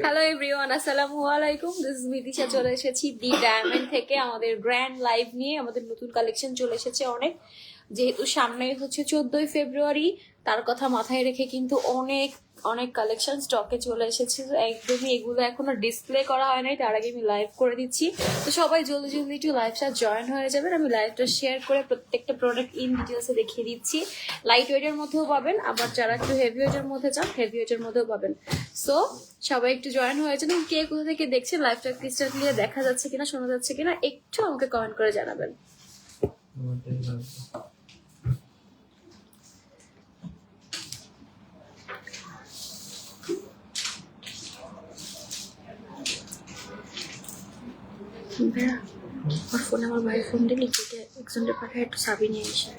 Hello everyone, আসসালামু আলাইকুম। This is Mitisha. চলে এসেছি দি ডায়মন্ড থেকে আমাদের গ্র্যান্ড লাইভ নিয়ে। আমাদের নতুন কালেকশন চলে এসেছে অনেক, যেহেতু সামনে হচ্ছে 14ই ফেব্রুয়ারি, তার কথা মাথায় রেখে কিন্তু অনেক অনেক কালেকশন স্টকে চলে এসেছে। তো একদমই এগুলো এখনো ডিসপ্লে করা হয় নাই, তার আগে আমি লাইভ করে দিচ্ছি। তো সবাই জলদি জলদি একটু লাইভটা জয়েন হয়ে যাবেন। আমি লাইভটা শেয়ার করে প্রত্যেকটা প্রোডাক্ট ইন ডিটেলসে দেখিয়ে দিচ্ছি। লাইট ওয়েটের মধ্যেও পাবেন, আবার যারা একটু হেভি ওয়েটের মধ্যে চান হেভি ওয়েটের মধ্যেও পাবেন। সো সবাই একটু জয়েন হয়ে যান। কে কোথা থেকে দেখছেন, লাইভটা ক্রিস্টাল দেখা যাচ্ছে কিনা, শোনা যাচ্ছে কিনা একটু আমাকে কমেন্ট করে জানাবেন। ওর ফোনে আমার ভাইয়ের ফোন দিয়ে লিখে একজনের পাঠায় একটু সাবি নিয়ে এসে।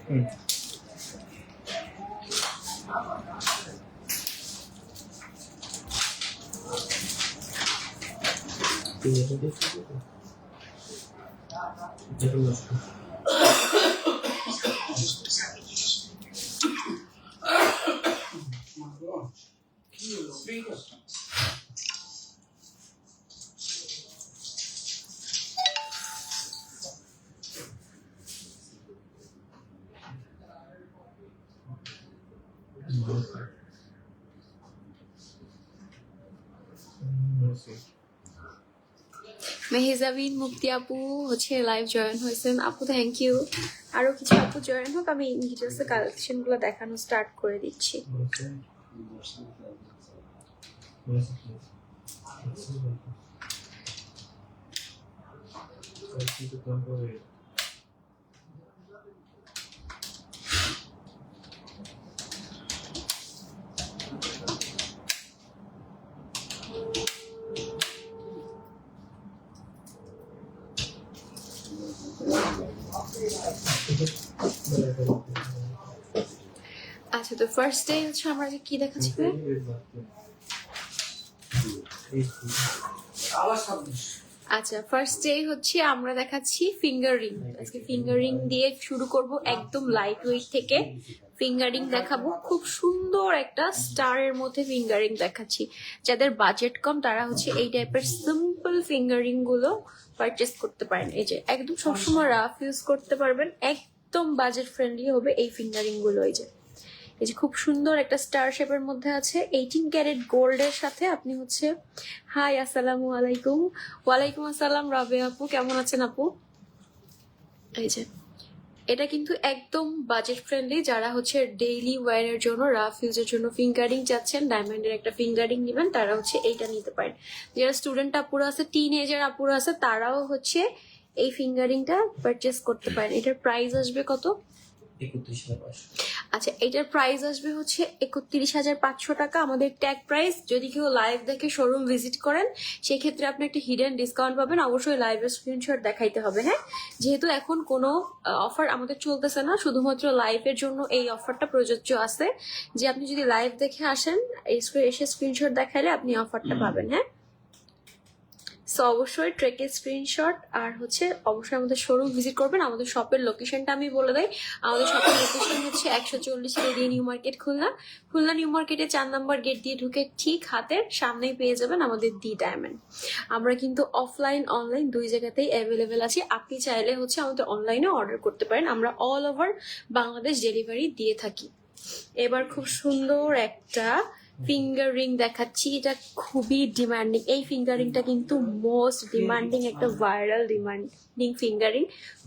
মেহেজাবিন মুক্তি আপু হচ্ছে লাইভ জয়েন হয়েছেন। আপু থ্যাংক ইউ। আরো কিছু আপু জয়েন হোক, আমি ডিটেলসে কালেকশন গুলো দেখানো স্টার্ট করে দিচ্ছি। আচ্ছা, তো ফার্স্ট ডে হচ্ছে আমরা যে কি দেখাচ্ছি, আচ্ছা ফার্স্ট ডে হচ্ছে আমরা দেখাচ্ছি ফিঙ্গার রিং। আজকে ফিঙ্গার রিং দিয়ে শুরু করব, একদম লাইট ওয়েট থেকে ফিঙ্গার রিং দেখাবো। খুব সুন্দর একটা স্টারের মধ্যে ফিঙ্গার রিং দেখাচ্ছি। যাদের বাজেট কম তারা হচ্ছে এই টাইপের সিম্পল ফিঙ্গার রিং গুলো পারচেস করতে পারেন। এই যে একদম সবসময় রাফ ইউজ করতে পারবেন, একদম বাজেট ফ্রেন্ডলি হবে এই ফিঙ্গার রিং গুলো। এই যে খুব সুন্দর একটা স্টার শেপের মধ্যে আছে 18 ক্যারেট গোল্ডের সাথে। আপনি হচ্ছে হাই আসসালামু আলাইকুম। ওয়ালাইকুম আসসালাম রাবে আপু, কেমন আছেন আপু? এই যে এটা কিন্তু একদম বাজেট ফ্রেন্ডলি। যারা হচ্ছে ডেইলি ওয়্যারের জন্য, রাফ ইউজের জন্য ফিঙ্গারিং চাচ্ছেন, ডায়মন্ডের একটা ফিঙ্গারিং নেবেন, তারা হচ্ছে এইটা নিতে পারেন। যারা স্টুডেন্ট আপুরা আছে, টিন এজার আপুরা আছে, তারাও হচ্ছে এই ফিঙ্গারিংটা পারচেস করতে পারেন। এটার প্রাইস আসবে কত? 31,500। আচ্ছা, এটার প্রাইস আসবে হচ্ছে 31,500 টাকা আমাদের ট্যাগ প্রাইস। যদি কেউ লাইভ দেখে শোরুম ভিজিট করেন সেক্ষেত্রে আপনি একটা হিডেন ডিসকাউন্ট পাবেন। অবশ্যই লাইভের স্ক্রিনশট দেখাইতে হবে, হ্যাঁ, যেহেতু এখন কোনো অফার আমাদের চলতেছে না, শুধুমাত্র লাইভের জন্য এই অফারটা প্রযোজ্য আছে। যে আপনি যদি লাইভ দেখে আসেন, এসে স্ক্রিনশট দেখাইলে আপনি অফারটা পাবেন, হ্যাঁ। সো অবশ্যই ট্রেকের স্ক্রিনশট আর হচ্ছে অবশ্যই আমাদের শোরুম ভিজিট করবেন। আমাদের শপের লোকেশনটা আমি বলে দেই। আমাদের শপের লোকেশন হচ্ছে 140 radio new market, Khulna. Khulna new মার্কেটে 4 নম্বর গেট দিয়ে ঢুকে ঠিক হাতের সামনেই পেয়ে যাবেন আমাদের দি ডায়মন্ড। আমরা কিন্তু অফলাইন অনলাইন দুই জায়গাতেই অ্যাভেলেবেল আছি। আপনি চাইলে হচ্ছে আমাদের অনলাইনে অর্ডার করতে পারেন। আমরা অল ওভার বাংলাদেশ ডেলিভারি দিয়ে থাকি। এবার খুব সুন্দর একটা ফিঙ্গার রিং দেখাচ্ছি। এটা খুবই ডিমান্ডিং। এই ফিঙ্গার রিংটা কিন্তু মোস্ট ডিমান্ডিং একটা ভাইরাল ডিমান্ডিং ফিঙ্গার রিং,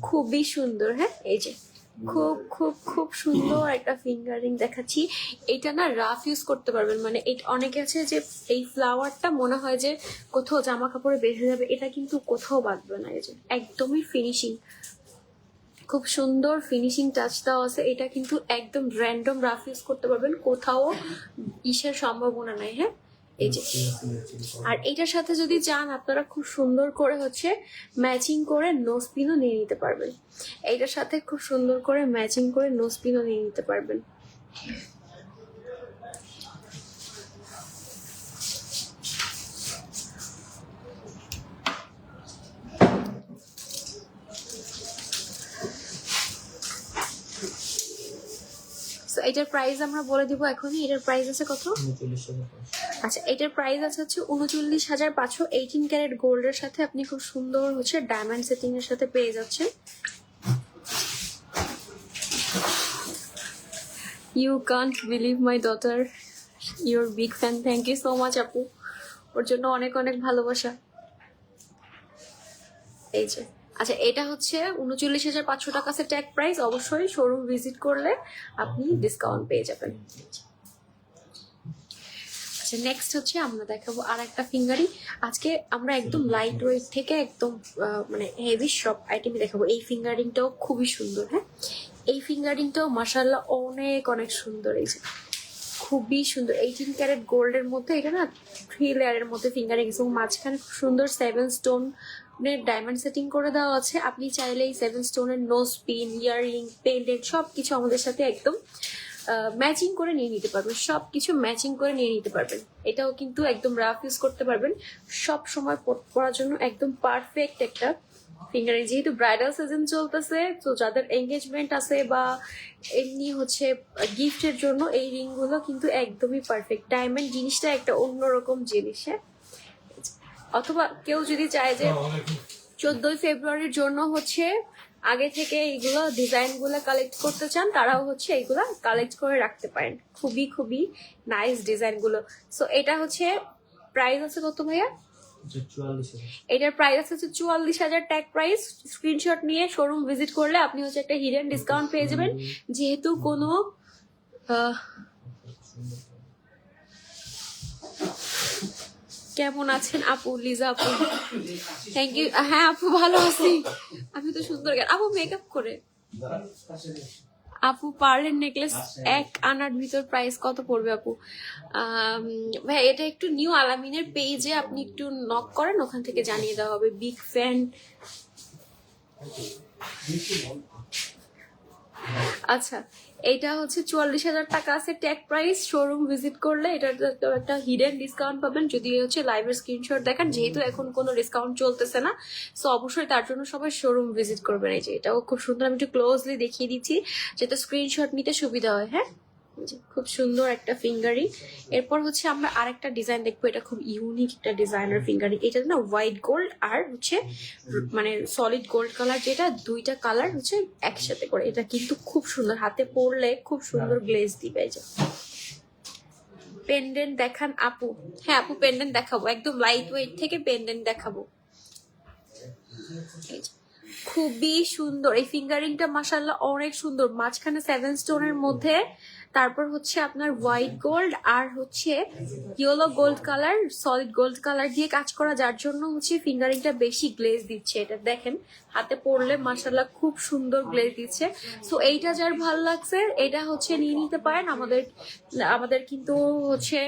খুবই সুন্দর। হ্যাঁ, এই যে খুব খুব খুব সুন্দর একটা ফিঙ্গার রিং দেখাচ্ছি। এটা না রাফ ইউজ করতে পারবেন, মানে অনেকে আছে যে এই ফ্লাওয়ারটা মনে হয় যে কোথাও জামা কাপড়ে বেঁধে যাবে, এটা কিন্তু কোথাও বাঁধবে না। এই যে একদমই ফিনিশিং, খুব সুন্দর ফিনিশিং টাচ দেওয়া আছে। এটা কিন্তু একদম র্যান্ডম রাফ ইউজ করতে পারবেন, কোথাও ইসের সম্ভাবনা নাই, হ্যাঁ। এই যে, আর এটার সাথে যদি চান আপনারা খুব সুন্দর করে হচ্ছে ম্যাচিং করে নোজ পিনও নিয়ে নিতে পারবেন। এইটার সাথে খুব সুন্দর করে ম্যাচিং করে নোজ পিনও নিয়ে নিতে পারবেন। এটার প্রাইস আমরা বলে দিব এখনই। এটার প্রাইস আছে কত? 39,500। আচ্ছা, এটার প্রাইস আছে হচ্ছে 39,500। 18 ক্যারেট গোল্ডের সাথে আপনি খুব সুন্দর হচ্ছে ডায়মন্ড সেটিং এর সাথে পেয়ে যাচ্ছেন। You can't believe my daughter, your big fan. Thank you so much আপু, ওর জন্য অনেক অনেক ভালোবাসা। এই যে আচ্ছা, এটা হচ্ছে 39,500 টাকা আছে ট্যাগ প্রাইস। অবশ্যই শোরুম ভিজিট করলে আপনি ডিসকাউন্ট পেয়ে যাবেন। আচ্ছা, নেক্সট হচ্ছে আমরা দেখাবো আর একটা ফিঙ্গারিং। আজকে আমরা একদম লাইট ওয়েট থেকে একদম মানে হেভি সব আইটেমই দেখাবো। এই ফিঙ্গারিংটাও খুবই সুন্দর। হ্যাঁ, এই ফিঙ্গারিংটাও মাশাআল্লাহ অনেক অনেক সুন্দর। এই যে খুবই সুন্দর 18 ক্যারেট গোল্ডের মধ্যে, এটা না 3 লেয়ারের মধ্যে ফিঙ্গারিং এবং মাঝখানে খুব সুন্দর 7 স্টোন ডায়মন্ড সেটিং করে দেওয়া আছে। আপনি চাইলে এই 7 স্টোনের নোজ পিন, ইয়াররিং, পেন্ডেন্ট সবকিছু আমাদের সাথে একদম ম্যাচিং করে নিয়ে নিতে পারবেন। সবকিছু ম্যাচিং করে নিয়ে নিতে পারবেন। এটাও কিন্তু একদম রাফ ইউজ করতে পারবেন, সব সময় পরার জন্য একদম পারফেক্ট একটা ফিঙ্গারিং। যেহেতু ব্রাইডাল সিজন চলতেছে, তো যাদের এঙ্গেজমেন্ট আছে বা এমনি হচ্ছে গিফটের জন্য এই রিংগুলো কিন্তু একদমই পারফেক্ট। ডায়মন্ড জিনিসটা একটা অন্যরকম জিনিস। হ্যাঁ, অথবা কেউ যদি চায় যে 14ই ফেব্রুয়ারির জন্য হচ্ছে আগে থেকে এইগুলো ডিজাইনগুলো কালেক্ট করতে চান, তারাও হচ্ছে এইগুলা কালেক্ট করে রাখতে পারেন। খুবই খুবই নাইস ডিজাইনগুলো। সো এটা হচ্ছে প্রাইস আছে কত ভাইয়া? 44,000। এটার প্রাইস আছে হচ্ছে 44,000 ট্যাগ প্রাইস। স্ক্রিনশট নিয়ে শোরুম ভিজিট করলে আপনি হচ্ছে একটা হিডেন ডিসকাউন্ট পেয়ে যাবেন। যেহেতু কোনো কেমন আছেন আপু? লিজা আপু থ্যাংক ইউ। হ্যাঁ আপু ভালো আছি, আমি তো সুন্দর আপু মেকআপ করে। আপু পার্লের নেকলেস 1 আনার ভিতর প্রাইস কত পড়বে আপু? ভাই এটা একটু নিউ আলামিনের পেজে আপনি একটু নক করেন, ওখান থেকে জানিয়ে দেওয়া হবে। Big fan. আচ্ছা, এটা হচ্ছে 44,000 টাকা আছে ট্যাগ প্রাইস। শোরুম ভিজিট করলে এটার একটা হিডেন ডিসকাউন্ট পাবেন যদি হচ্ছে লাইভের স্ক্রিনশট দেখান। যেহেতু এখন কোনো ডিসকাউন্ট চলতেছে না, সো অবশ্যই তার জন্য সবাই শোরুম ভিজিট করবেন। এই যে এটাও খুব সুন্দর, আমি একটু ক্লোজলি দেখিয়ে দিচ্ছি যাতে স্ক্রিনশট নিতে সুবিধা হয়। হ্যাঁ, খুব সুন্দর একটা ফিঙ্গারিং। এরপর হচ্ছে আমরা আরেকটা ডিজাইন দেখবো। এটা খুব ইউনিক একটা ডিজাইনার ফিঙ্গারিং। এটা না হোয়াইট গোল্ড আর হচ্ছে মানে সলিড গোল্ড কালার, যেটা দুইটা কালার হচ্ছে একসাথে করে। এটা কিন্তু খুব সুন্দর, হাতে পরলে খুব সুন্দর গ্লেজ দিবে। এই যে পেন্ডেন্ট দেখান আপু। হ্যাঁ আপু পেন্ডেন্ট দেখাবো, একদম লাইট ওয়েট থেকে পেন্ডেন্ট দেখাবো। এই যে খুবই সুন্দর এই ফিঙ্গারিংটা, মাশাআল্লাহ অনেক সুন্দর। মাঝখানে 7 স্টোনের মধ্যে, তারপর হচ্ছে আপনার হোয়াইট গোল্ড আর হচ্ছে yellow gold colour, solid gold colour দিয়ে কাজ করা, যার জন্য হচ্ছে ফিঙ্গারিংটা বেশি গ্লেজ দিচ্ছে। এটা দেখেন হাতে পরলে মাশাআল্লাহ খুব সুন্দর গ্লেজ দিচ্ছে। সো এইটা যার ভালো লাগছে এটা হচ্ছে নিয়ে নিতে পারেন। আমাদের কিন্তু হচ্ছে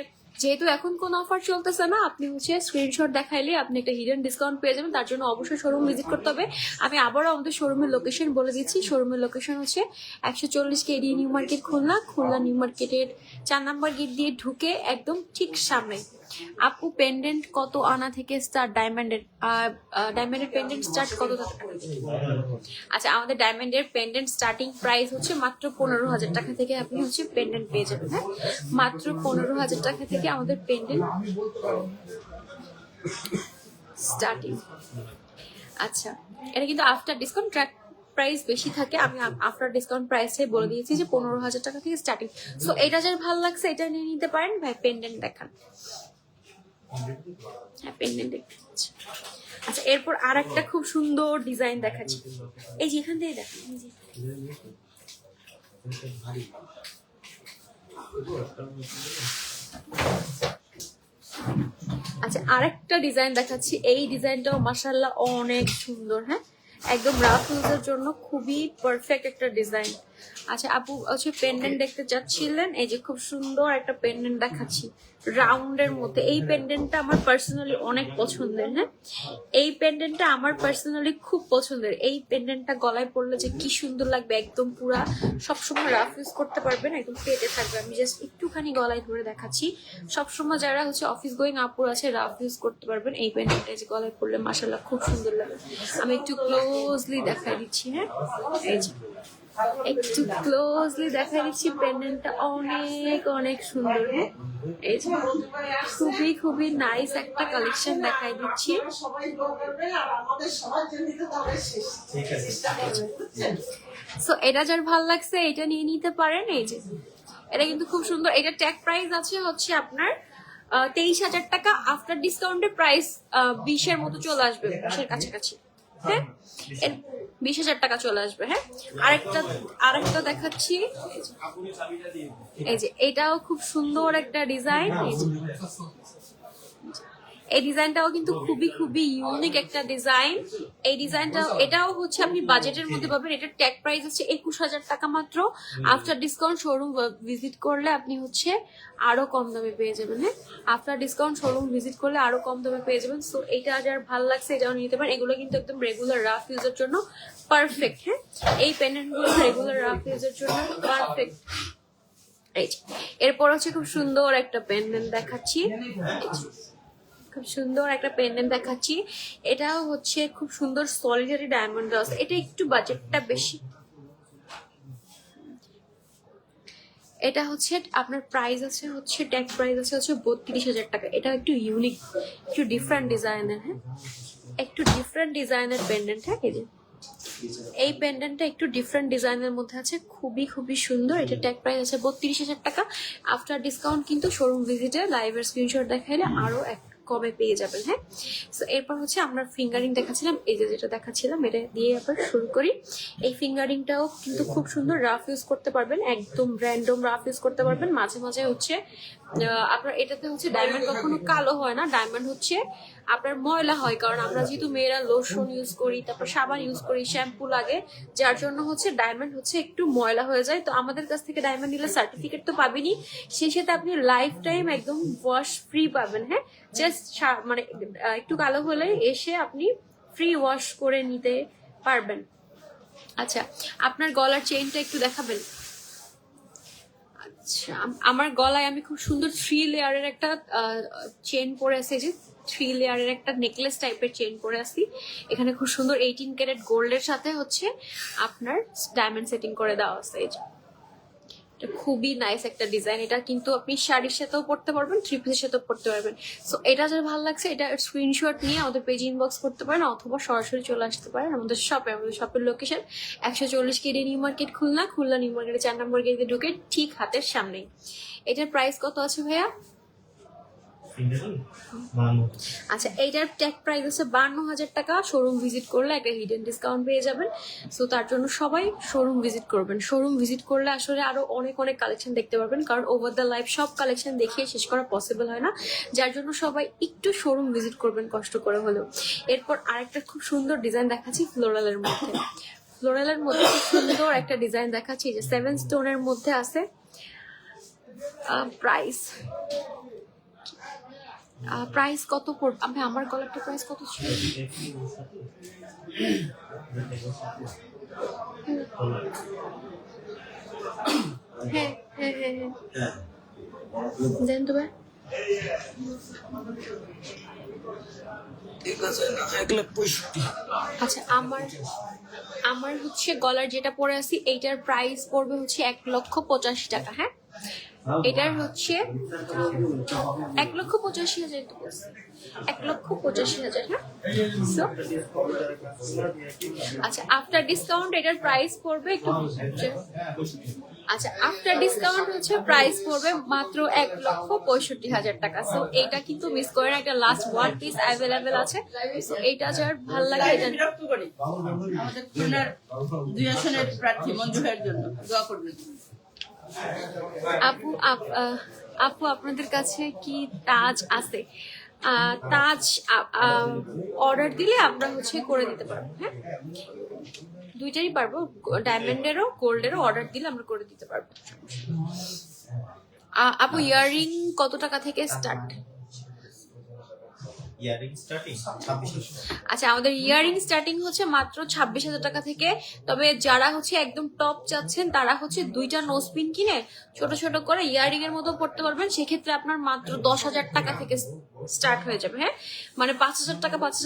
যেহেতু এখন কোনো অফার চলতেছে না, আপনি হচ্ছে স্ক্রিনশট দেখাইলে আপনি একটা হিডেন ডিসকাউন্ট পেয়ে যাবেন। তার জন্য অবশ্যই শোরুম ভিজিট করতে হবে। আমি আবারও আমাদের শোরুমের লোকেশন বলে দিচ্ছি। শোরুমের লোকেশন হচ্ছে 140 KD new market Khulna. Khulna new মার্কেটের 4 নম্বর গেট দিয়ে ঢুকে একদম ঠিক সামনে। আপু পেন্ডেন্ট কত আনা থেকে স্টার্ট? ডায়মন্ডের পেন্ডেন্ট স্টার্ট কত টাকা? আচ্ছা, আমাদের ডায়মন্ডের পেন্ডেন্ট স্টার্টিং প্রাইস হচ্ছে মাত্র 15,000 টাকা থেকে আপনি হচ্ছে পেন্ডেন্ট পেয়ে যাবেন। হ্যাঁ, মাত্র 15,000 টাকা থেকে আমাদের পেন্ডেন্ট স্টার্টিং। আচ্ছা, এটা কিন্তু আফটার ডিসকাউন্ট ট্র্যাক প্রাইস বেশি থাকে। আমি আফটার ডিসকাউন্ট প্রাইসে বলে দিয়েছি যে 15,000 টাকা থেকে স্টার্টিং। সো এটা যার ভালো লাগছে এটা নিয়ে নিতে পারেন। ভাই পেন্ডেন্ট দেখান। হ্যাঁ পেন্ডেন্ট দেখতে পাচ্ছি। আচ্ছা, এরপর আর একটা খুব সুন্দর ডিজাইন দেখাচ্ছি। এই যে এখান থেকে দেখান। আচ্ছা, আরেকটা ডিজাইন দেখাচ্ছি। এই ডিজাইনটাও মাশাআল্লাহ অনেক সুন্দর। হ্যাঁ, একদম রাফ ইউজের জন্য খুবই পারফেক্ট একটা ডিজাইন। আচ্ছা আপু হচ্ছে পেন্ডেন্ট দেখতে চাচ্ছিলেন, এই যে খুব সুন্দর একটা পেন্ডেন্ট দেখাচ্ছি রাউন্ডের মধ্যে। এই পেন্ডেন্টটা আমার পার্সোনালি অনেক পছন্দের। হ্যাঁ, এই পেন্ডেন্টটা আমার পার্সোনালি খুব পছন্দের। এই পেন্ডেন্টটা গলায় পরলে যে কি সুন্দর লাগবে, একদম পুরা সবসময় রাফ ইউজ করতে পারবেন, একদম পেটে থাকবে। আমি জাস্ট একটুখানি গলায় ধরে দেখাচ্ছি। সবসময় যারা হচ্ছে অফিস গোয়িং আপুর আছে রাফ ইউজ করতে পারবেন। এই পেন্ডেন্টটা যে গলায় পরলে মাশাআল্লাহ খুব সুন্দর লাগে। আমি একটু ক্লোজলি দেখাই দিচ্ছি। হ্যাঁ, এই যে একটু ক্লোজলি দেখা দিচ্ছি, পেন্ডেন্টটা অনেক অনেক সুন্দর। হ্যাঁ, এই যে খুবই খুবই নাইস একটা কালেকশন দেখাই দিচ্ছি। সো এটা যার ভালো লাগছে এটা নিয়ে নিতে পারেন। এই যে এটা কিন্তু খুব সুন্দর। এটা ট্যাগ প্রাইস আছে হচ্ছে আপনার 23,000 টাকা। আফটার ডিসকাউন্টের প্রাইস 20-এর মতো চলে আসবে, 20-এর কাছাকাছি। হ্যাঁ, 20,000 টাকা চলে আসবে। হ্যাঁ, আরেকটা দেখাচ্ছি। এই যে এটাও খুব সুন্দর একটা ডিজাইন। এই ডিজাইনটাও কিন্তু খুবই খুবই ইউনিক একটা ডিজাইন। এই ডিজাইনটা এটাও হচ্ছে আপনি বাজেটের মধ্যে পাবেন। এটার ট্যাগ প্রাইস হচ্ছে 21,000 টাকা মাত্র। আফটার ডিসকাউন্ট শোরুম ভিজিট করলে আপনি হচ্ছে আরো কম দামে পেয়ে যাবেন। হ্যাঁ, আফটার ডিসকাউন্ট শোরুম ভিজিট করলে আরো কম দামে পেয়ে যাবেন। সো এইটা যার ভালো লাগছে এটাও নিতে পারেন। এগুলো কিন্তু একদম রেগুলার রাফ ইউজের জন্য পারফেক্ট। হ্যাঁ, এই পেন্ডেন্টগুলো রেগুলার রাফ ইউজের জন্য পারফেক্ট। এই যে এরপর হচ্ছে খুব সুন্দর একটা পেন্ডেন্ট দেখাচ্ছি। খুব সুন্দর একটা পেন্ডেন্ট দেখাচ্ছি। এটাও হচ্ছে খুব সুন্দর সলিডারি ডায়মন্ড আছে। এটা একটু বাজেটটা বেশি। এটা হচ্ছে আপনার প্রাইস আছে হচ্ছে ট্যাগ প্রাইস আছে হচ্ছে 32,000 টাকা। এটা একটু ইউনিক, একটু ডিফারেন্ট ডিজাইনের। হ্যাঁ, একটু ডিফারেন্ট ডিজাইনের পেন্ডেন্ট। হ্যাঁ, এই যে এই পেন্ডেন্টটা একটু ডিফারেন্ট ডিজাইনের মধ্যে আছে, খুবই খুবই সুন্দর। এটা ট্যাগ প্রাইস আছে 32,000 টাকা। আফটার ডিসকাউন্ট কিন্তু শোরুম ভিজিটে লাইভের স্ক্রিনশট দেখাইলে আরো কমে পেয়ে যাবেন। হ্যাঁ, তো এরপর হচ্ছে আমরা ফিঙ্গারিং দেখাচ্ছিলাম। এই যে যেটা দেখাচ্ছিলাম এটা দিয়ে আবার শুরু করি। এই ফিঙ্গারিংটাও কিন্তু খুব সুন্দর, রাফ ইউজ করতে পারবেন, একদম র্যান্ডম রাফ ইউজ করতে পারবেন। মাঝে মাঝে হচ্ছে আপনার এটাতে হচ্ছে ডায়মন্ড কখনো কালো হয় না, ডায়মন্ড হচ্ছে আপনার ময়লা হয়। কারণ আমরা যেহেতু মেয়েরা লোশন ইউজ করি, তারপর সাবান ইউজ করি, শ্যাম্পু লাগে, যার জন্য হচ্ছে ডায়মন্ড হচ্ছে একটু ময়লা হয়ে যায়। তো আমাদের কাছ থেকে ডায়মন্ড নিলে সার্টিফিকেট তো পাবেনই, সেই সাথে আপনি লাইফ টাইম একদম ওয়াশ ফ্রি পাবেন। হ্যাঁ, জাস্ট মানে একটু কালো হলে এসে আপনি ফ্রি ওয়াশ করে নিতে পারবেন। আচ্ছা, আপনার গলার চেইনটা একটু দেখাবেন। আচ্ছা, আমার গলায় আমি খুব সুন্দর 3 লেয়ারের একটা চেন পরে আছি। যে 3 লেয়ারের একটা নেকলেস টাইপের চেন পরে আছি। এখানে খুব সুন্দর 18 ক্যারেট গোল্ডের সাথে হচ্ছে আপনার ডায়মন্ড সেটিং করে দেওয়া আছে। এই যে এটা খুবই নাইস একটা ডিজাইন। এটা কিন্তু আপনি শাড়ির সাথেও পরতে পারবেন, থ্রি পিসের সাথেও পরতে পারবেন। সো এটা যার ভালো লাগছে এটা স্ক্রিনশট নিয়ে আমাদের পেজে ইনবক্স করতে পারেন, অথবা সরাসরি চলে আসতে পারেন আমাদের শপে। আমাদের শপের location 140 KD new market, Khulna new মার্কেটে 4 নম্বর গেটে ঢুকে ঠিক হাতের সামনেই। এটার প্রাইস কত আছে ভাইয়া? আচ্ছা, এইটার ট্যাগ প্রাইস আছে 52,000 টাকা। শোরুম ভিজিট করলে একটা হিডেন ডিসকাউন্ট পেয়ে যাবেন। সো তার জন্য সবাই শোরুম ভিজিট করবেন। শোরুম ভিজিট করলে আসলে আরো অনেক অনেক কালেকশন দেখতে পারবেন, কারণ ওভার দ্য লাইফ সব কালেকশন দেখিয়ে শেষ করা পসিবল হয় না, যার জন্য সবাই একটু শোরুম ভিজিট করবেন কষ্ট করে হলেও। এরপর আরেকটা খুব সুন্দর ডিজাইন দেখাচ্ছি ফ্লোরালের মধ্যে। ফ্লোরালের মধ্যে খুব সুন্দর একটা ডিজাইন দেখাচ্ছি, যে 7 স্টোনের মধ্যে আছে। প্রাইস কত পড়বে? আমার গলারটা প্রাইস কত ছিল? হ্যাঁ হ্যাঁ হ্যাঁ হ্যাঁ, জানেন তো ভাই। আচ্ছা, আমার হচ্ছে গলার যেটা পরে আছি এইটার প্রাইস পড়বে হচ্ছে 1,85,000 টাকা। হ্যাঁ, এটার হচ্ছে 1,85,000, 1,85,000। হ্যাঁ, আচ্ছা, আফটার ডিসকাউন্ট এটার প্রাইস পড়বে একটু, আচ্ছা আফটার ডিসকাউন্ট হচ্ছে প্রাইস পড়বে মাত্র 1,65,000 টাকা। সো এইটা কিন্তু মিস করেন, একটা লাস্ট ওয়ান পিস অ্যাভেলেবেল আছে। সো এইটা যার ভালো লাগে এটা আমাদের খুলনার 2 আসনের প্রার্থী মঞ্জু ভাইয়ের জন্য দোয়া করবেন। আপু আপনাদের কাছে কি তাজ আছে? তাজ অর্ডার দিলে আমরা হচ্ছে করে দিতে পারবো। হ্যাঁ, দুইটাই পারবো, ডায়মন্ডেরও গোল্ডেরও অর্ডার দিলে আমরা করে দিতে পারবো। আপু ইয়াররিং কত টাকা থেকে স্টার্ট? আচ্ছা, আমাদের ইয়াররিং স্টার্টিং হচ্ছে মাত্র 26,000 টাকা থেকে। তবে যারা হচ্ছে একদম টপ চাচ্ছেন তারা হচ্ছে 2টা নোজপিন কিনে ছোট ছোট করে ইয়াররিং এর মতো পড়তে পারবেন। সেক্ষেত্রে আপনার মাত্র 10,000 টাকা থেকে স্টার্ট হয়ে যাবে। হ্যাঁ, মানে 5,000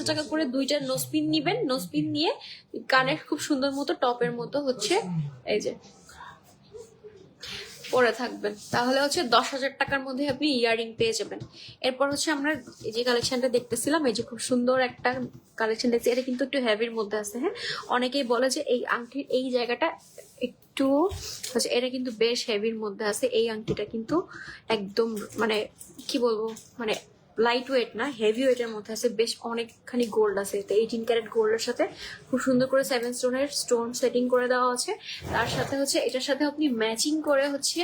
টাকা করে দুইটা নোসপিন নিবেন, নোসপিন নিয়ে কানে খুব সুন্দর মতো টপের মতো হচ্ছে এই যে পরে থাকবেন, তাহলে হচ্ছে 10,000 টাকার মধ্যে আপনি ইয়াররিং পেয়ে যাবেন। এরপর হচ্ছে আমরা এই যে কালেকশনটা দেখতেছিলাম, এই যে খুব সুন্দর একটা কালেকশন দেখছি, এটা কিন্তু একটু হেভির মধ্যে আছে। হ্যাঁ, অনেকেই বলে যে এই আংটির এই জায়গাটা একটু হচ্ছে, এটা কিন্তু বেশ হেভির মধ্যে আছে। এই আংটিটা কিন্তু একদম মানে কি বলবো, মানে লাইট ওয়েট না, হেভি ওয়েটের মধ্যে আছে, বেশ অনেকখানি গোল্ড আছে। তো 18 ক্যারেট গোল্ডের সাথে খুব সুন্দর করে 7 স্টোনের স্টোন সেটিং করে দেওয়া আছে। তার সাথে হচ্ছে এটার সাথে আপনি ম্যাচিং করে হচ্ছে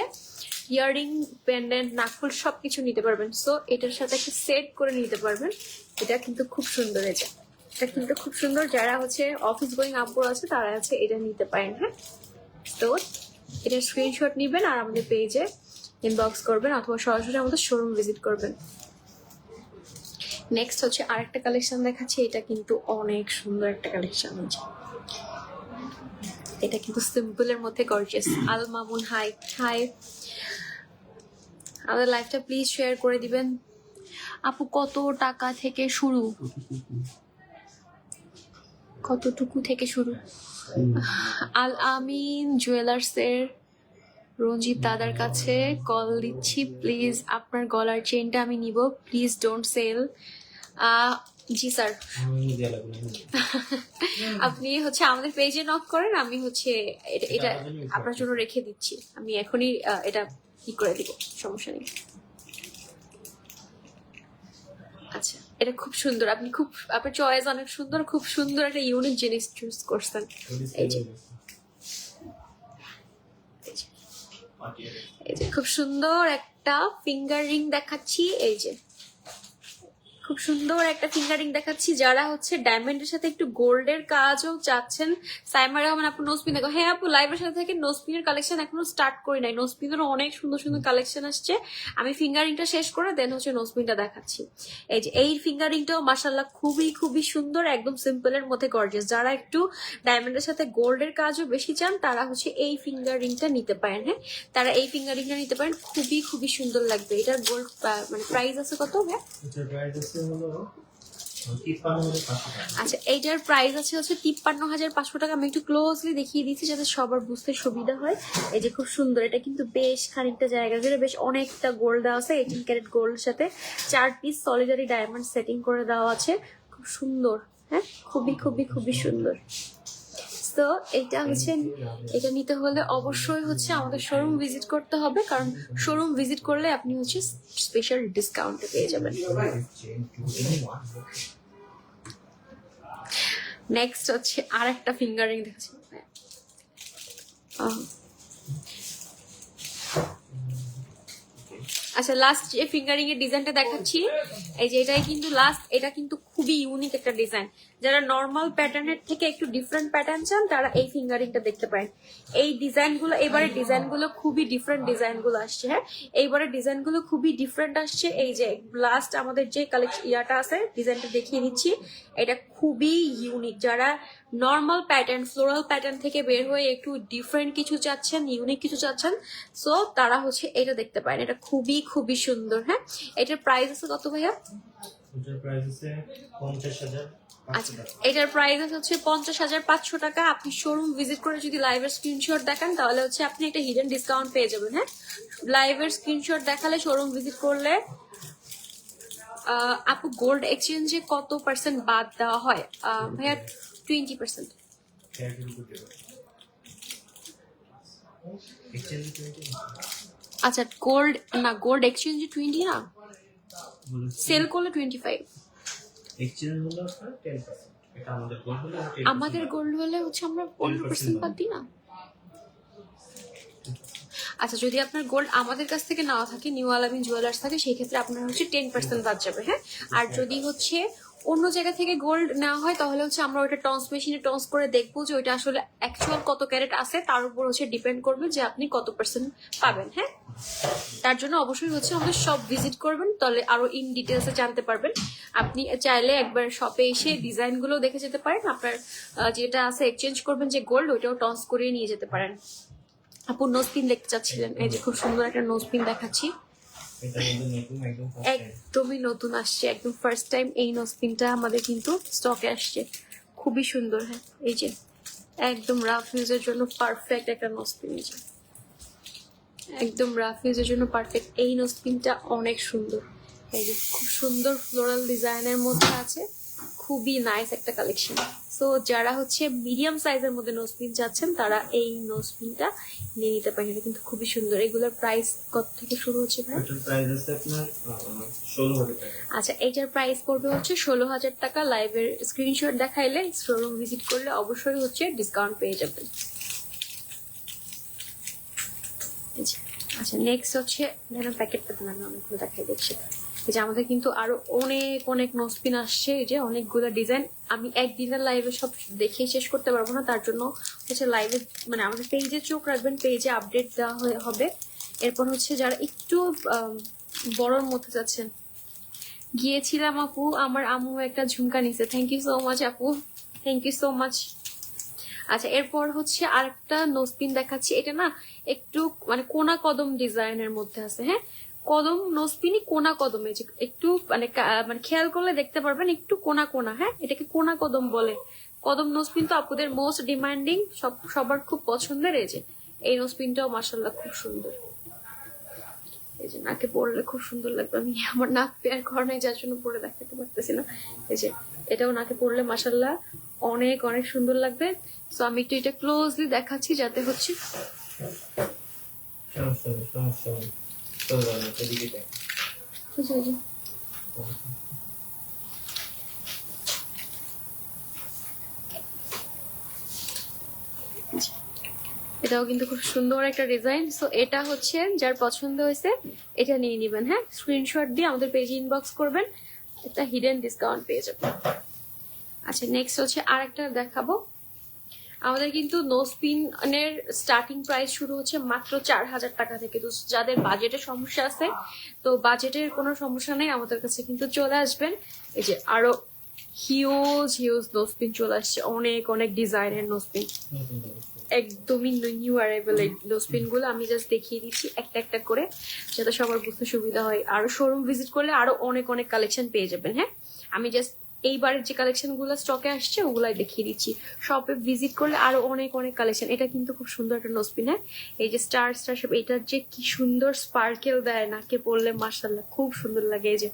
ইয়াররিং, পেন্ডেন্ট, নাকফুল সবকিছু নিতে পারবেন। সো এটার সাথে একটা সেট করে নিতে পারবেন। এটা কিন্তু খুব সুন্দর, এটা কিন্তু খুব সুন্দর। যারা হচ্ছে অফিস গোয়িং আপু আছে তারা আছে এটা নিতে পারেন। হ্যাঁ, তো এটা স্ক্রিনশট নিবেন আর আমাদের পেজে ইনবক্স করবেন অথবা সরাসরি আমাদের শোরুম ভিজিট করবেন। নেক্সট হচ্ছে আরেকটা কালেকশন দেখাচ্ছি, এটা কিন্তু অনেক সুন্দর একটা কালেকশন হচ্ছে। এটা কিন্তু সিম্পলের মধ্যে gorgeous. Al Mamun, high high, আমাদের লাইভটা প্লিজ শেয়ার করে দিবেন। আপু কত টাকা থেকে শুরু, কতটুকু থেকে শুরু? আল আমিন জুয়েলার্সের রঞ্জিত দাদার কাছে কল দিচ্ছি, প্লিজ আপনার গলার চেনটা আমি নিব, প্লিজ ডোন্ট সেল। জি স্যার, আপনি হচ্ছে আমাদের পেজে নক করেন, আমি হচ্ছে এটা আপনার জন্য রেখে দিচ্ছি, আমি এখনই এটা কি করে দিব, সমস্যা নেই। আচ্ছা, এটা খুব সুন্দর, আপনি খুব, আপনার চয়েস অনেক সুন্দর, খুব সুন্দর একটা ইউনিক জিনিস চুজ করছেন। এই যে এই যে খুব সুন্দর একটা ফিঙ্গার রিং দেখাচ্ছি, এই যে খুব সুন্দর একটা ফিঙ্গার রিং দেখাচ্ছি। যারা হচ্ছে ডায়মন্ডের সাথে একটু গোল্ডের কাজও চাচ্ছেন, সাইমা রহমান আপু নোসপিন দেখো। হ্যাঁ আপু, লাইভের সাথে থেকে নোসপিনের কালেকশন এখনো স্টার্ট করি নাই, নোসপিনেরও অনেক সুন্দর সুন্দর কালেকশন আসছে। আমি ফিঙ্গার রিংটা শেষ করে দেন হচ্ছে নোসপিনটা দেখাচ্ছি। এই যে এই ফিঙ্গার রিংটাও মাশাআল্লাহ খুবই খুবই সুন্দর, একদম সিম্পলের মধ্যে গর্জিয়াস। যারা একটু ডায়মন্ডের সাথে গোল্ডের কাজও বেশি চান তারা হচ্ছে এই ফিঙ্গার রিংটা নিতে পারেন। হ্যাঁ, তারা এই ফিঙ্গার রিংটা নিতে পারেন, খুবই খুবই সুন্দর লাগবে। এটার গোল্ড মানে প্রাইস আছে কত? হ্যাঁ, আচ্ছা, এইটার প্রাইস আছে হচ্ছে 53,500 টাকা। আমি একটু ক্লোজলি দেখিয়ে দিচ্ছি যাতে সবার বুঝতে সুবিধা হয়। এই যে খুব সুন্দর, এটা কিন্তু বেশ খানিকটা জায়গা জুড়ে বেশ অনেকটা গোল্ড দেওয়া আছে। 18 ক্যারেট গোল্ডের সাথে 4 পিস সলিডারি ডায়মন্ড সেটিং করে দেওয়া আছে, খুব সুন্দর। হ্যাঁ, খুবই খুবই খুবই সুন্দর। তো এটা হচ্ছে, এটা নিতে হলে অবশ্যই হচ্ছে আমাদের শোরুম ভিজিট করতে হবে, কারণ শোরুম ভিজিট করলে আপনি হচ্ছে স্পেশাল ডিসকাউন্ট পেয়ে যাবেন। নেক্সট হচ্ছে আর একটা ফিঙ্গার রিং দেখছি। আচ্ছা, লাস্ট যে ফিঙ্গারিং এর ডিজাইনটা দেখাচ্ছি, এই যে এটাই কিন্তু লাস্ট। এটা কিন্তু খুবই ইউনিক একটা ডিজাইন। যারা নর্মাল প্যাটার্নের থেকে একটু ডিফারেন্ট প্যাটার্ন চান তারা এই ফিঙ্গারিংটা দেখতে পারেন। এই ডিজাইনগুলো, এবারে ডিজাইনগুলো খুবই ডিফারেন্ট ডিজাইনগুলো আসছে। হ্যাঁ, এইবারে ডিজাইনগুলো খুবই ডিফারেন্ট আসছে। এই যে লাস্ট আমাদের যে কালেকশন ইয়াটা আছে, ডিজাইনটা দেখিয়ে দিচ্ছি, এটা খুবই ইউনিক। যারা নর্মাল প্যাটার্ন, ফ্লোরাল প্যাটার্ন থেকে বের হয়ে একটু ডিফারেন্ট কিছু চাচ্ছেন, ইউনিক কিছু চাচ্ছেন, সো তারা হচ্ছে এটা দেখতে পারেন। এটা খুবই খুবই সুন্দর। হ্যাঁ, এটার প্রাইস আছে কত ভাইয়া? এটার প্রাইস আছে 50,000। আচ্ছা, এটার প্রাইস হচ্ছে 50,500 টাকা। আপনি শোরুম ভিজিট করে যদি লাইভের স্ক্রিনশট দেখান তাহলে হচ্ছে আপনি একটা হিডেন ডিসকাউন্ট পেয়ে যাবেন। হ্যাঁ, লাইভের স্ক্রিনশট দেখালে, শোরুম ভিজিট করলে। আপু গোল্ড এক্সচেঞ্জে কত পার্সেন্ট বাদ দেওয়া হয়? ভাইয়া 20%। আচ্ছা, গোল্ড না, গোল্ড এক্সচেঞ্জে 20 না, সেল করলে 25। এক্সচেঞ্জ হলো 10%। এটা আমাদের গোল্ড হলো, আমাদের গোল্ড হলে হচ্ছে আমরা 15% বাদ দিই না। আচ্ছা, যদি আপনার গোল্ড আমাদের কাছ থেকে নেওয়া থাকে, নিউ আলামিন জুয়েলার্স থাকে, সেই ক্ষেত্রে আপনার হচ্ছে 10% বাদ যাবে। হ্যাঁ, আর যদি হচ্ছে অন্য জায়গা থেকে গোল্ড নেওয়া হয় তাহলে হচ্ছে আমরা ওইটা টন্স মেশিনে টন্স করে দেখবো যে ওইটা আসলে অ্যাকচুয়াল কত ক্যারেট আছে, তার উপর হচ্ছে ডিপেন্ড করবে যে আপনি কত পার্সেন্ট পাবেন। হ্যাঁ, তার জন্য অবশ্যই হচ্ছে আমাদের শপ ভিজিট করবেন, তাহলে আরো ইন ডিটেলসে জানতে পারবেন। আপনি চাইলে একবার শপে এসে ডিজাইনগুলো দেখে যেতে পারেন। আপনার যেটা আছে এক্সচেঞ্জ করবেন যে গোল্ড, ওইটাও টন্স করিয়ে নিয়ে যেতে পারেন। আপু নোজপিন দেখতে চাচ্ছিলেন, এই যে খুব সুন্দর একটা নোজপিন দেখাচ্ছি। এটার মধ্যে নতুন একদম ফার্স্ট টাইম। একদমই নতুন আসছে, একদম ফার্স্ট টাইম এই নোজপিনটা আমাদের কিন্তু স্টকে আসছে। খুবই সুন্দর। হ্যাঁ, এই যে একদম রাফ ইউজের জন্য পারফেক্ট একটা নোজপিন। এই যে একদম রাফ ইউজের জন্য পারফেক্ট এই নোজপিনটা অনেক সুন্দর। এই যে খুব সুন্দর ফ্লোরাল ডিজাইনের মধ্যে আছে, খুবই নাইস একটা কালেকশন। সো যারা হচ্ছে মিডিয়াম সাইজের মধ্যে নোজপিন চাচ্ছেন তারা এই নোজপিনটা নিয়ে নিতে পারেন। এটা কিন্তু খুবই সুন্দর। এগুলোর প্রাইস কত থেকে শুরু হচ্ছে ভাই? এটার প্রাইস আছে আপনার 16,000 টাকা। আচ্ছা, এটার প্রাইস পড়বে হচ্ছে 16,000 টাকা। লাইভের স্ক্রিনশট দেখাইলে, শোরুম ভিজিট করলে অবশ্যই হচ্ছে ডিসকাউন্ট পেয়ে যাবেন। এই যে, আচ্ছা নেক্সট হচ্ছে প্যাকেটটা দিলাম, আমি অনেকগুলো দেখাই দিচ্ছি। এই যে আমাদের কিন্তু আরো অনেক অনেক নোজপিন আসছে। এই যে অনেকগুলো ডিজাইন, আমি একদিনের লাইভে সব দেখিয়ে শেষ করতে পারবো না, তার জন্য হচ্ছে লাইভে মানে আমাদের পেজে চোখ রাখবেন, পেজে আপডেট দেওয়া হবে। এরপর হচ্ছে যারা একটু বড়র মধ্যে যাচ্ছেন, গিয়েছিলাম আপু, আমার আম্মু একটা ঝুমকা নিছে। থ্যাংক ইউ সো মাচ আপু, থ্যাংক ইউ সো মাচ। আচ্ছা, এরপর হচ্ছে আরেকটা নোজপিন দেখাচ্ছি। এটা না একটু মানে কোনা কদম ডিজাইনের মধ্যে আছে। হ্যাঁ, কদম নোজপিনই কোনা কদম। এই যে একটু মানে মানে খেয়াল করলে দেখতে পারবেন একটু কোনা কোনা। হ্যাঁ, এটাকে কোনা কদম বলে। কদম নোজপিন তো আপুদের মোস্ট ডিমান্ডিং, সবার খুব পছন্দের। এই যে এই নোজপিনটাও মাশাআল্লাহ খুব সুন্দর। এই যে নাকে পরলে খুব সুন্দর লাগবে। আমি আমার নাক পেয়ার করানোর যার জন্য পরে দেখাতে পারতেছি না। এই যে এটাও নাকে পরলে মাশাআল্লাহ অনেক অনেক সুন্দর লাগবে। তো আমি একটু এটা ক্লোজলি দেখাচ্ছি যাতে হচ্ছে সমস্যা নেই। চলে যাবে, এদিকে দেখ। এটাও কিন্তু খুব সুন্দর একটা ডিজাইন। সো এটা হচ্ছে যার পছন্দ হয়েছে এটা নিয়ে নিবেন। হ্যাঁ, স্ক্রিনশট দিয়ে আমাদের পেজে ইনবক্স করবেন, এটা হিডেন ডিসকাউন্ট পেয়ে যাবেন। আচ্ছা, নেক্সট হচ্ছে আরেকটা দেখাবো। আমাদের কিন্তু নোজপিনের স্টার্টিং প্রাইস শুরু হচ্ছে মাত্র 4,000 টাকা থেকে। তো যাদের বাজেটের সমস্যা আছে, তো বাজেটের কোনো সমস্যা নেই, আমাদের কাছে কিন্তু চলে আসবেন। এই যে আরো হিউজ হিউজ নোজপিন চলে আসছে, অনেক অনেক ডিজাইনের নোজপিন, নতুন ব্যবস্থা। একদমই নিউ অ্যারাইভেল এই নোজপিন গুলো। আমি জাস্ট দেখিয়ে দিচ্ছি একটা একটা করে যাতে সবার বুঝতে সুবিধা হয়। আরো শোরুম ভিজিট করলে আরো অনেক অনেক কালেকশন পেয়ে যাবেন। হ্যাঁ, আমি জাস্ট এইবারের যে কালেকশন গুলো স্টকে আসছে ওগুলাই দেখিয়ে দিচ্ছি। শপে ভিজিট করলে আরো অনেক অনেক কালেকশন। এটা কিন্তু খুব সুন্দর একটা নোজপিন। হ্যাঁ, এই যে স্টার শেপ, এটার যে কি সুন্দর স্পার্কেল দেয় নাকে পড়লে মাশাআল্লাহ খুব সুন্দর লাগে। এই যে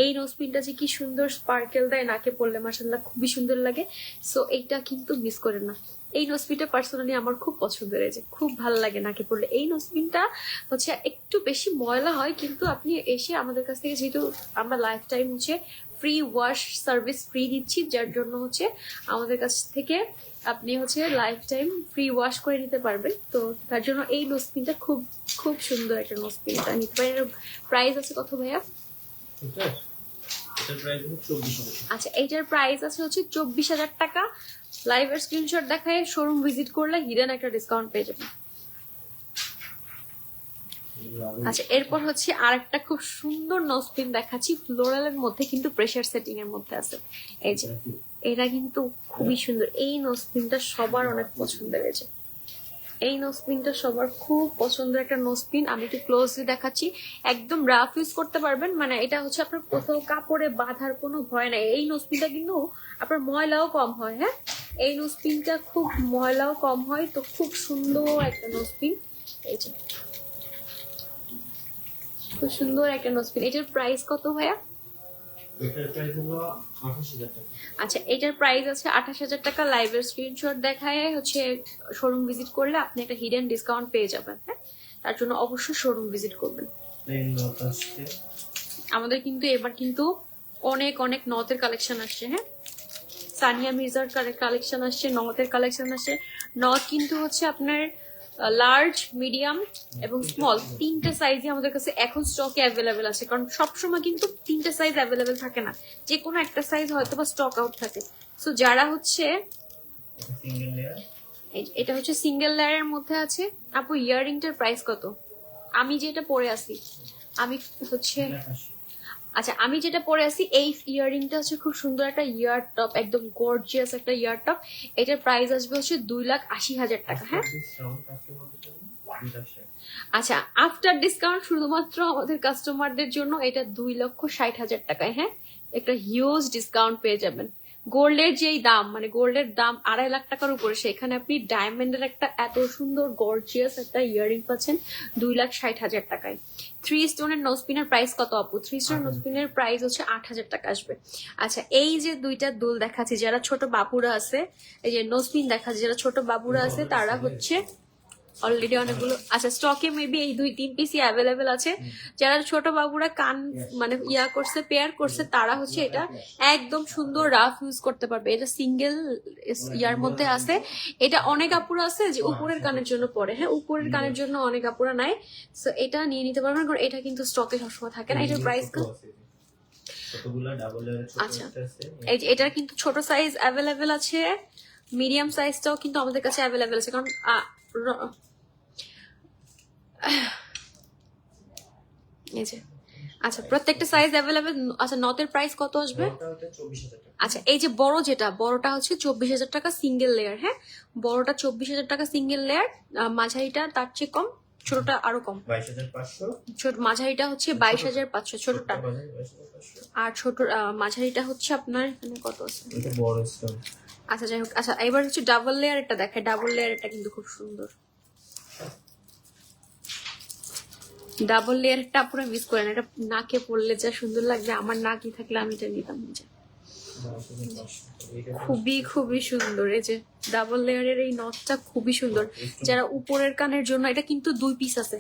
এই নোজপিনটা যে কি সুন্দর স্পার্কেল দেয় নাকে পড়লে মাশাআল্লাহ খুবই সুন্দর লাগে। সো এইটা কিন্তু মিস করেন না। এই নোজপিনটা পার্সোনালি আমার খুব পছন্দের, এই যে খুব ভালো লাগে নাকে পড়লে। এই নোজপিনটা হচ্ছে একটু বেশি ময়লা হয়, কিন্তু আপনি এসে আমাদের কাছ থেকে, যেহেতু আমরা লাইফ টাইম হচ্ছে ফ্রি ওয়াশ সার্ভিস ফ্রি দিচ্ছি, যার জন্য হচ্ছে আমাদের কাছ থেকে আপনি হচ্ছে লাইফ টাইম ফ্রি ওয়াশ করে নিতে পারবেন। তো তার জন্য এই নোজপিনটা খুব খুব সুন্দর একটা নোজপিন, এটা নিতে পারেন। প্রাইস আছে কত ভাইয়া? এটার প্রাইস হচ্ছে 24,000। আচ্ছা, এইটার প্রাইস আছে হচ্ছে 24,000 টাকা। লাইভের স্ক্রিনশট দেখায় শোরুম ভিজিট করলে হিডেন একটা ডিসকাউন্ট পেয়ে যাবেন। আচ্ছা, এরপর হচ্ছে আরেকটা খুব সুন্দর নোজপিন দেখাচ্ছি, ফ্লোরালের মধ্যে কিন্তু প্রেসার সেটিং এর মধ্যে আছে। এই যে এটা কিন্তু খুবই সুন্দর। এই নোজপিনটা সবার অনেক পছন্দের। এই যে এই নোজপিনটা সবার খুব পছন্দের একটা নোজপিন। আমি একটু ক্লোজলি দেখাচ্ছি, একদম রাফ ইউজ করতে পারবেন। মানে এটা হচ্ছে আপনার কোথাও কাপড়ে বাঁধার কোনো ভয় নাই। এই নোজপিনটা কিন্তু আপনার ময়লাও কম হয়। হ্যাঁ, এই নোজপিনটা খুব ময়লাও কম হয়, তো খুব সুন্দর একটা নোজপিন। এই যে খুব সুন্দর একটা নোজপিন। এটার প্রাইস কত ভাইয়া? এটার প্রাইস হলো 28,000 টাকা। আচ্ছা, এটার প্রাইস আছে 28,000 টাকা। লাইভের স্ক্রিনশট দেখায় হচ্ছে শোরুম ভিজিট করলে আপনি একটা হিডেন ডিসকাউন্ট পেয়ে যাবেন। হ্যাঁ, তার জন্য অবশ্যই শোরুম ভিজিট করবেন। প্লেন নট আসছে। আমাদের কিন্তু এবার কিন্তু অনেক অনেক নথের কালেকশন আসছে। হ্যাঁ, সানিয়া মির্জার কালেকশন আসছে, নথের কালেকশন আসছে। নথ কিন্তু হচ্ছে আপনার লার্জ, মিডিয়াম এবং স্মল তিনটে সাইজই আমাদের কাছে এখন স্টকে অ্যাভেলেবেল আছে। কারণ সবসময় কিন্তু তিনটে সাইজ অ্যাভেলেবেল থাকে না, যে কোনো একটা সাইজ হয়তো বা স্টক আউট থাকে। সো যারা হচ্ছে সিঙ্গেল লেয়ার, এটা হচ্ছে সিঙ্গেল লেয়ারের মধ্যে আছে। আপু ইয়াররিংটার প্রাইস কত? আমি যেটা পরে আছি, আমি হচ্ছে আচ্ছা আমি যেটা পরে আছি এই ইয়াররিংটা হচ্ছে খুব সুন্দর একটা ইয়ার টপ, একদম গর্জিয়াস একটা ইয়ার টপ। এটার প্রাইস আসবে হচ্ছে 2,80,000 টাকা। হ্যাঁ, ডিসকাউন্ট কাস্টমারদের জন্য 2,000 টাকা। আচ্ছা, আফটার ডিসকাউন্ট শুধুমাত্র আমাদের কাস্টমারদের জন্য এটা 2,60,000 টাকায়, হ্যাঁ, একটা হিউজ ডিসকাউন্ট পেয়ে যাবেন। গোল্ডের যেই দাম, মানে গোল্ডের দাম 2.5 লাখ টাকার উপরে, সেখানে আপনি ডায়মন্ডের একটা এত সুন্দর গর্জিয়াস একটা ইয়ারিং পাচ্ছেন 2,60,000 টাকায়। 3 স্টোনের নোজপিনের প্রাইস কত আপু? 3 স্টোনের নোজপিনের প্রাইস হচ্ছে 8,000 টাকা আসবে। আচ্ছা, এই যে দুইটা দুল দেখাচ্ছি, যারা ছোট বাবুরা আছে, এই যে নোজপিন দেখাচ্ছি, যারা ছোট বাবুরা আছে তারা হচ্ছে অলরেডি অনেকগুলো, আচ্ছা স্টকে মেবি এই 2-3 পিসই অ্যাভেলেবেল আছে। যারা ছোট বাবুরা কান মানে ইয়া করছে, পেয়ার করছে, তারা হচ্ছে এটা একদম সুন্দর রাফ ইউজ করতে পারবে। এটা সিঙ্গেল ইয়ার মধ্যে আছে। এটা অনেক আপুরা আছে যে উপরের কানের জন্য পরে, হ্যাঁ, উপরের কানের জন্য অনেক আপুরা নাই, সো এটা নিয়ে নিতে পারবেন, কারণ এটা কিন্তু স্টকে সবসময় থাকে না। এটার প্রাইস আচ্ছা, এই যে এটার কিন্তু ছোট সাইজ অ্যাভেলেবেল আছে, মিডিয়াম সাইজটাও কিন্তু আমাদের কাছে অ্যাভেলেবেল আছে, কারণ এই যে আচ্ছা প্রত্যেকটা সাইজ অ্যাভেলেবেল। আচ্ছা, নথের প্রাইস কত আসবে? আচ্ছা, এই যে বড় যেটা, বড়টা হচ্ছে 24,000 টাকা সিঙ্গেল লেয়ার, হ্যাঁ, বড়টা 24,000 টাকা সিঙ্গেল লেয়ার, মাঝারিটা তার চেয়ে কম, ছোটটা আরো কম, 22,500, ছোট মাঝারিটা হচ্ছে 22,500 ছোটটা, আর ছোট মাঝারিটা হচ্ছে আপনার এখানে কত আছে? এটা বড় স্টোন। আচ্ছা যাই হোক, আচ্ছা এবার হচ্ছে ডাবল লেয়ার এটা দেখে, ডাবল লেয়ার এটা কিন্তু খুব সুন্দর। ডাবল লেয়ারটা পুরো মিস করেন, এটা নাকে পড়লে যা সুন্দর লাগবে, আমার নাকি থাকলে আমি এটা নিতাম নিজে। খুবই খুবই সুন্দর, এই যে ডাবল লেয়ারের এই নথটা খুবই সুন্দর। যারা উপরের কানের জন্য, এটা কিন্তু 2 পিস আছে,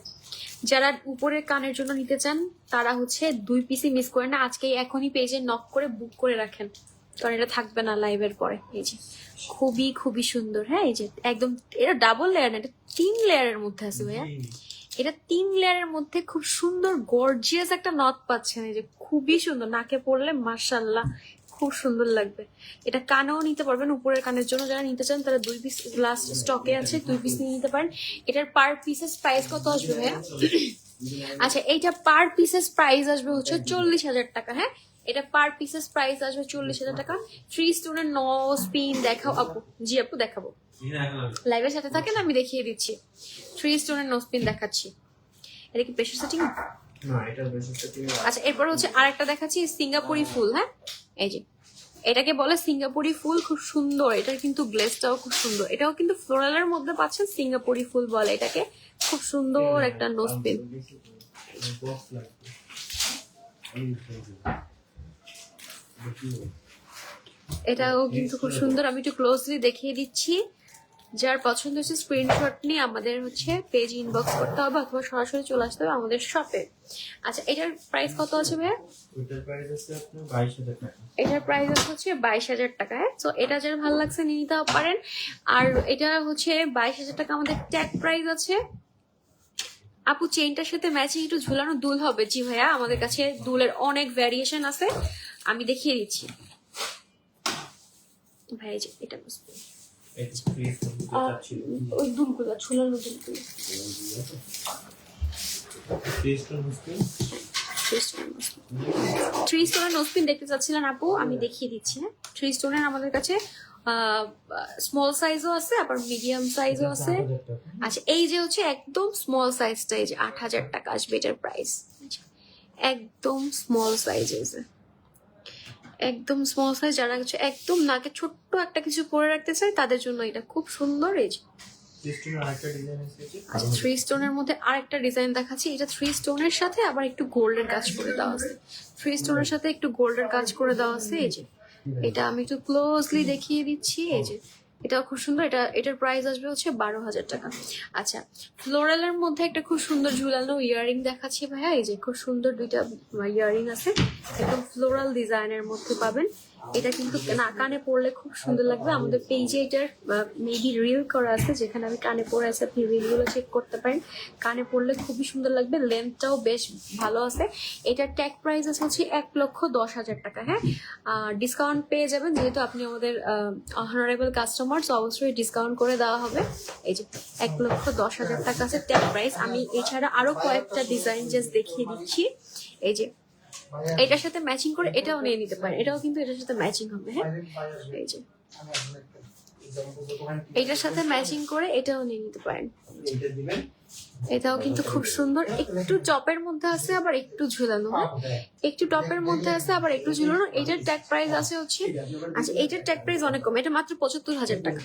যারা উপরের কানের জন্য নিতে চান তারা হচ্ছে 2 পিসই মিস করেন না, আজকে এখনই পেজে নক করে বুক করে রাখেন, কারণ এটা থাকবে না লাইভের পরে। এই যে খুবই খুবই সুন্দর, হ্যাঁ, এই যে একদম এটা ডাবল লেয়ার না, এটা 3 লেয়ারের মধ্যে আছে ভাইয়া, এটা 3 লেয়ারের মধ্যে খুব সুন্দর গর্জিয়াস একটা নথ পাচ্ছেন। এই যে খুবই সুন্দর, নাকে পড়লে মাশাআল্লাহ খুব সুন্দর লাগবে। এটা কানেও নিতে পারবেন, উপরের কানের জন্য যারা নিতে চান তারা 2 পিস লাস্ট স্টকে আছে, 2 পিস নিয়ে নিতে পারেন। এটার পার পিসেস প্রাইস কত আসবে ভাইয়া? আচ্ছা, এইটা পার পিসেস প্রাইস আসবে হচ্ছে 40,000 টাকা, হ্যাঁ, এটা পার পিসেস প্রাইস আসবে 40,000 টাকা। 3 স্টোনের নোজ পিন দেখাও আপু? জি আপু দেখাবো, লাইভের সাথে থাকেন, আমি দেখিয়ে দিচ্ছি। 3 স্টোনের নোজ পিন দেখাচ্ছি। এটা কি প্রেশার সেটিং? না, এটা বেশি সেটিং। আচ্ছা, এরপর হচ্ছে আরেকটা দেখাচ্ছি, সিঙ্গাপুরি ফুল, হ্যাঁ, এই যে এটাকে বলে সিঙ্গাপুরি ফুল, খুব সুন্দর, এটার কিন্তু গ্লেজটাও খুব সুন্দর, এটাও কিন্তু ফ্লোরালের মধ্যে পাচ্ছেন, সিঙ্গাপুরি ফুল বলে এটাকে, খুব সুন্দর একটা নোজ পিন। এটাও কিন্তু খুব সুন্দর, আমি একটু ক্লোজলি দেখিয়ে দিচ্ছি। যার পছন্দ হচ্ছে স্ক্রিনশট নিয়ে আমাদের হচ্ছে পেজ ইনবক্স করতে হবে, অথবা সরাসরি চলে আসতে হবে আমাদের শপে। আচ্ছা, এটার প্রাইস কত আছে ভাইয়া? এটার প্রাইস আছে আপনার 22,000 টাকা। এটার প্রাইস হচ্ছে 22,000 টাকা, হ্যাঁ, তো এটা যার ভালো লাগছে নিয়ে নিতে পারেন। আর এটা হচ্ছে 22,000 টাকা আমাদের ট্যাগ প্রাইস আছে। আপু চেইনটার সাথে ম্যাচিং একটু ঝুলানো দুল হবে? জি ভাইয়া, আমাদের কাছে দুলের অনেক ভ্যারিয়েশন আছে, আমি দেখিয়ে দিচ্ছি ভাই। যে এটা বুঝবে এটা ফ্রি ছিল। ওই দুলগুলো ঝুলানো দুলগুলো, ফ্রি স্টোন মুসলিম। 3 স্টোনের নোজপিন দেখতে চাচ্ছিলেন আপু? আমি দেখিয়ে দিচ্ছি, হ্যাঁ। 3 স্টোনের আমাদের কাছে স্মল সাইজও আছে, আবার মিডিয়াম সাইজও আছে। আচ্ছা, এই যে হচ্ছে একদম স্মল সাইজটা, এই যে 8,000 টাকা আসবে এটার প্রাইস, একদম স্মল সাইজ, একদম স্মল সাইজ। যারা হচ্ছে একদম নাকে ছোট্ট একটা কিছু পরে রাখতে চায় তাদের জন্য এটা খুব সুন্দর। এই যে আচ্ছা, 3 স্টোনের মধ্যে আরেকটা ডিজাইন দেখাচ্ছি, এটা 3 স্টোনের সাথে আবার একটু গোল্ডের কাজ করে দেওয়া আছে, 3 স্টোনের সাথে একটু গোল্ডের কাজ করে দেওয়া আছে। এই যে এটা আমি একটু ক্লোজলি দেখিয়ে দিচ্ছি, এই যে এটাও খুব সুন্দর, এটার প্রাইস আসবে হচ্ছে 12,000 টাকা। আচ্ছা, ফ্লোরালের মধ্যে একটা খুব সুন্দর ঝুলানো ইয়ারিং দেখাচ্ছি ভাইয়া, এই যে খুব সুন্দর 2টা ইয়ারিং আছে, একদম ফ্লোরাল ডিজাইনের মধ্যে পাবেন। এটা কিন্তু না কানে পরলে খুব সুন্দর লাগবে। আমাদের পেজে এটার মেবি রিল করা আছে, যেখানে আমি কানে পরে আছে, আপনি রিলগুলো চেক করতে পারেন, কানে পরলে খুবই সুন্দর লাগবে, লেন্থটাও বেশ ভালো আছে। এটার ট্যাগ প্রাইস আছে হচ্ছে 1,10,000 টাকা, হ্যাঁ, ডিসকাউন্ট পেয়ে যাবেন, যেহেতু আপনি আমাদের অনারেবল কাস্টমার, তো অবশ্যই ডিসকাউন্ট করে দেওয়া হবে। এই যে 1,10,000 টাকা আছে ট্যাগ প্রাইস। আমি এছাড়া আরো কয়েকটা ডিজাইন জাস্ট দেখিয়ে দিচ্ছি, এই যে এটার সাথে ম্যাচিং করে এটাও নিয়ে নিতে পারেন, এটাও কিন্তু এটার সাথে ম্যাচিং হবে, হ্যাঁ, এই যে এটার সাথে ম্যাচিং করে এটাও নিয়ে নিতে পারেন। এটাও কিন্তু খুব সুন্দর, একটু টপের মধ্যে আছে আবার একটু ঝুলানো, হ্যাঁ একটু টপের মধ্যে আছে আবার একটু ঝুলানো। এটার ট্যাগ প্রাইস আছে হচ্ছে, আচ্ছা এটার ট্যাগ প্রাইস অনেক কম, এটা মাত্র ৭৫,০০০ টাকা।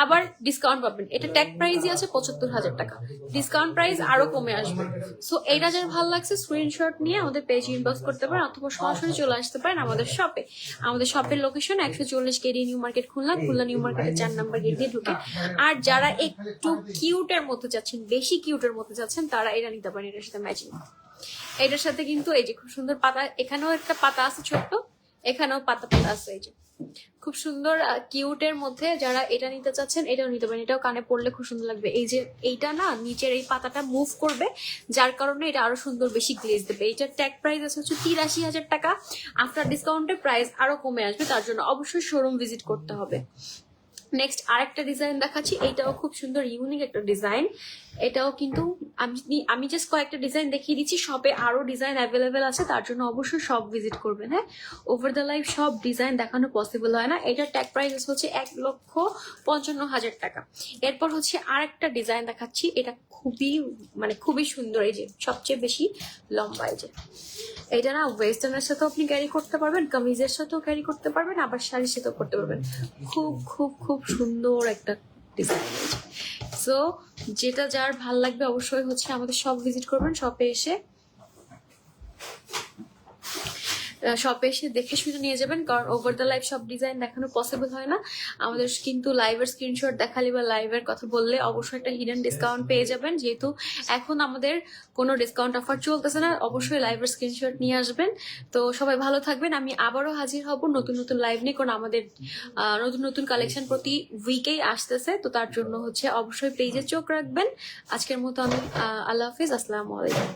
আবার ডিসকাউন্ট পাবেন, এটা ট্যাগ প্রাইসই আছে ৭৫,০০০ টাকা, ডিসকাউন্ট প্রাইস আরো কমে আসবে। সো এইটা যার ভালো লাগছে স্ক্রিনশট নিয়ে আমাদের পেজে ইনবক্স করতে পারেন অথবা সরাসরি চলে আসতে পারেন আমাদের শপে। আমাদের শপের location ১৪০ KD new market Khulna, Khulna new মার্কেটের ৪ নম্বর গেট দিয়ে ঢুকে। আর যারা একটু কিউটের মধ্যে যাচ্ছেন, বেশি কিউটের মধ্যে যাচ্ছেন, তারা এটা নিতে পারেন এটার সাথে ম্যাচিং। এটার সাথে কিন্তু এই যে খুব সুন্দর পাতা, এখানেও একটা পাতা আছে ছোট্ট, এখানেও পাতা পাতা আছে, এই যে খুব সুন্দর কিউটের মধ্যে যারা এটা নিতে চাচ্ছেন এটাও নিতে পারেন। এটাও কানে পড়লে খুব সুন্দর লাগবে। এই যে এইটা না নিচের এই পাতাটা মুভ করবে, যার কারণে এটা আরো সুন্দর বেশি গ্লেজ দেবে। এটার ট্যাগ প্রাইস আছে হচ্ছে ৮৩,০০০ টাকা। আফটার ডিসকাউন্টে প্রাইস আরো কমে আসবে, তার জন্য অবশ্যই শোরুম ভিজিট করতে হবে। নেক্সট আরেকটা ডিজাইন দেখাচ্ছি, এটাও খুব সুন্দর ইউনিক একটা ডিজাইন। এটাও কিন্তু আমি জাস্ট কয়েকটা ডিজাইন দেখিয়ে দিচ্ছি, শপে আরো ডিজাইন অ্যাভেলেবেল আছে, তার জন্য অবশ্যই শপ ভিজিট করবেন। হ্যাঁ ওভার দ্য লাইফ সব ডিজাইন দেখানো পসিবল হয় না। এটার ট্যাগ প্রাইস হচ্ছে ১,৫৫,০০০ টাকা। এরপর হচ্ছে আরেকটা ডিজাইন দেখাচ্ছি, এটা খুবই সুন্দর, এই যে সবচেয়ে বেশি লম্বা, এই যে এটা না ওয়েস্টার্নের সাথেও আপনি ক্যারি করতে পারবেন, কামিজের সাথেও ক্যারি করতে পারবেন, আবার শাড়ির সাথেও করতে পারবেন। খুব খুব খুব সুন্দর একটা ডিজাইন। সো যেটা যার ভাল লাগবে অবশ্যই হচ্ছে আমাদের শপ ভিজিট করবেন, শপে এসে দেখে শুনে নিয়ে যাবেন, কারণ ওভার দ্য লাইভ সব ডিজাইন দেখানো পসিবল হয় না। আমাদের কিন্তু লাইভের স্ক্রিনশট দেখালে বা লাইভের কথা বললে অবশ্যই একটা হিডেন ডিসকাউন্ট পেয়ে যাবেন। যেহেতু এখন আমাদের কোনো ডিসকাউন্ট অফার চলতেছে না, অবশ্যই লাইভের স্ক্রিনশট নিয়ে আসবেন। তো সবাই ভালো থাকবেন, আমি আবারও হাজির হব নতুন নতুন লাইভ নিয়ে, কারণ আমাদের নতুন নতুন কালেকশন প্রতি উইকেই আসতেছে। তো তার জন্য হচ্ছে অবশ্যই পেজে চোখ রাখবেন। আজকের মতো আমি আল্লাহ হাফিজ, আসসালামু আলাইকুম।